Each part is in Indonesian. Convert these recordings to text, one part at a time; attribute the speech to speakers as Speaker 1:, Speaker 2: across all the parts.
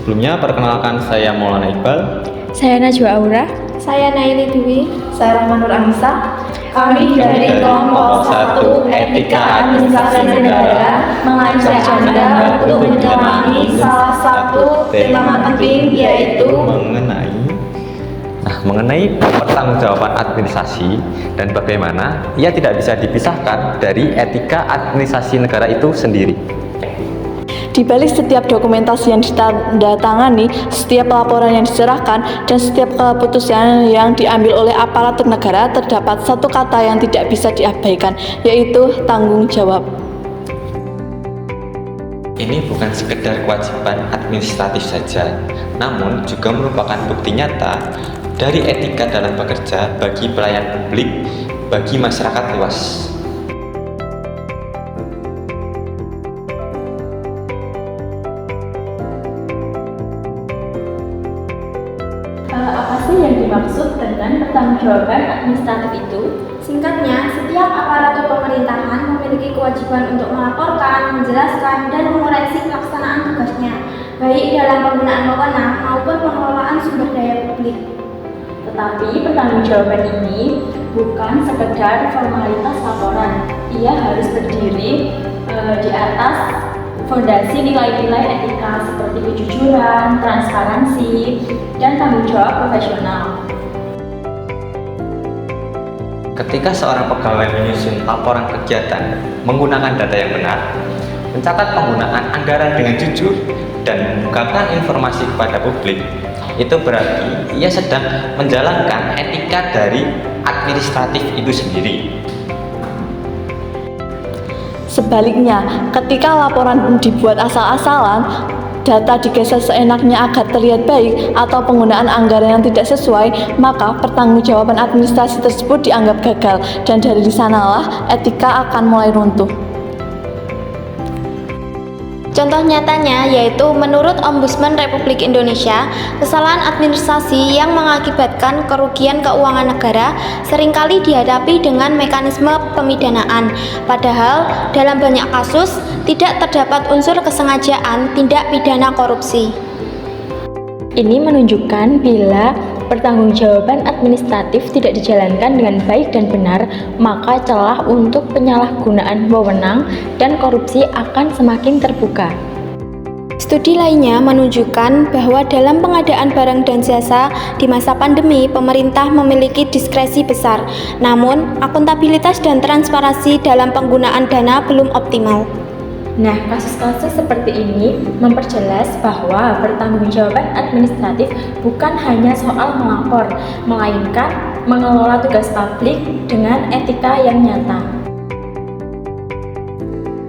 Speaker 1: Sebelumnya, perkenalkan saya Maulana Iqbal.
Speaker 2: Saya Najwa Aura.
Speaker 3: Saya Naili Dwi.
Speaker 4: Saya Rahmanur Anissa.
Speaker 3: Kami dari kelompok 1 Etika Administrasi Negara mengajak Anda untuk memahami salah satu tema penting, yaitu
Speaker 1: mengenai pertanggungjawaban administrasi dan bagaimana ia tidak bisa dipisahkan dari etika administrasi negara itu sendiri.
Speaker 4: Di balik setiap dokumentasi yang ditandatangani, setiap laporan yang diserahkan, dan setiap keputusan yang diambil oleh aparatur negara, terdapat satu kata yang tidak bisa diabaikan, yaitu tanggung jawab.
Speaker 1: Ini bukan sekedar kewajiban administratif saja, namun juga merupakan bukti nyata dari etika dalam bekerja bagi pelayan publik, bagi masyarakat luas.
Speaker 2: Apa sih yang dimaksud dengan pertanggungjawaban administratif itu?
Speaker 3: Singkatnya, setiap aparatur pemerintahan memiliki kewajiban untuk melaporkan, menjelaskan, dan mengoreksi pelaksanaan tugasnya, baik dalam penggunaan wewenang maupun pengelolaan sumber daya publik.
Speaker 2: Tetapi pertanggungjawaban ini bukan sekedar formalitas laporan. Ia harus berdiri di atas fondasi nilai-nilai etika seperti kejujuran, transparansi, dan tanggung jawab profesional.
Speaker 1: Ketika seorang pegawai menyusun laporan kegiatan menggunakan data yang benar, mencatat penggunaan anggaran dengan jujur, dan mengungkapkan informasi kepada publik, itu berarti ia sedang menjalankan etika dari administratif itu sendiri.
Speaker 4: Sebaliknya, ketika laporan dibuat asal-asalan, data digeser seenaknya agar terlihat baik, atau penggunaan anggaran yang tidak sesuai, maka pertanggungjawaban administrasi tersebut dianggap gagal, dan dari sanalah etika akan mulai runtuh.
Speaker 3: Contoh nyatanya yaitu menurut Ombudsman Republik Indonesia, kesalahan administrasi yang mengakibatkan kerugian keuangan negara seringkali dihadapi dengan mekanisme pemidanaan. Padahal dalam banyak kasus tidak terdapat unsur kesengajaan tindak pidana korupsi.
Speaker 2: Ini menunjukkan bila pertanggungjawaban administratif tidak dijalankan dengan baik dan benar, maka celah untuk penyalahgunaan wewenang dan korupsi akan semakin terbuka.
Speaker 3: Studi lainnya menunjukkan bahwa dalam pengadaan barang dan jasa di masa pandemi, pemerintah memiliki diskresi besar, namun akuntabilitas dan transparansi dalam penggunaan dana belum optimal.
Speaker 2: Nah, kasus-kasus seperti ini memperjelas bahwa pertanggungjawaban administratif bukan hanya soal melapor, melainkan mengelola tugas publik dengan etika yang nyata.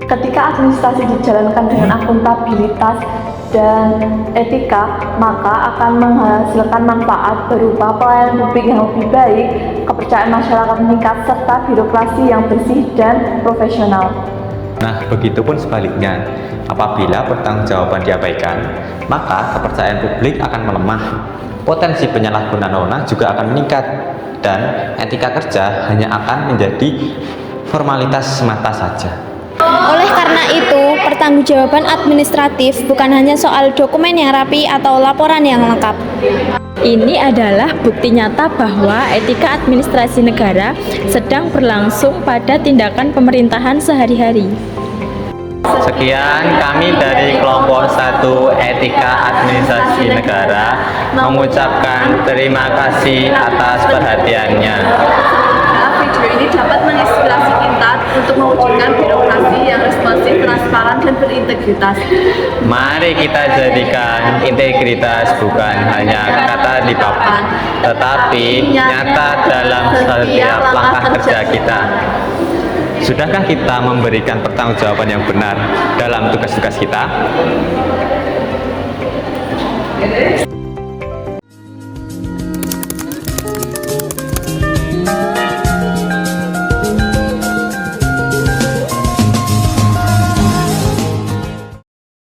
Speaker 4: Ketika administrasi dijalankan dengan akuntabilitas dan etika, maka akan menghasilkan manfaat berupa pelayanan publik yang lebih baik, kepercayaan masyarakat meningkat, serta birokrasi yang bersih dan profesional.
Speaker 1: Nah, begitupun sebaliknya, apabila pertanggungjawaban diabaikan, maka kepercayaan publik akan melemah, potensi penyalahgunaan wewenang juga akan meningkat, dan etika kerja hanya akan menjadi formalitas semata saja.
Speaker 3: Oleh karena itu, pertanggungjawaban administratif bukan hanya soal dokumen yang rapi atau laporan yang lengkap.
Speaker 2: Ini adalah bukti nyata bahwa etika administrasi negara sedang berlangsung pada tindakan pemerintahan sehari-hari.
Speaker 1: Sekian kami dari kelompok 1 Etika Administrasi Negara mengucapkan terima kasih atas perhatiannya.
Speaker 4: Video ini dapat menginspirasi kita untuk mewujudkan birokrasi yang responsif, transparan, dan berintegritas.
Speaker 1: Mari kita jadikan integritas bukan hanya kata di papan, tetapi nyata dalam setiap langkah kerja kita. Sudahkah kita memberikan pertanggungjawaban yang benar dalam tugas-tugas kita?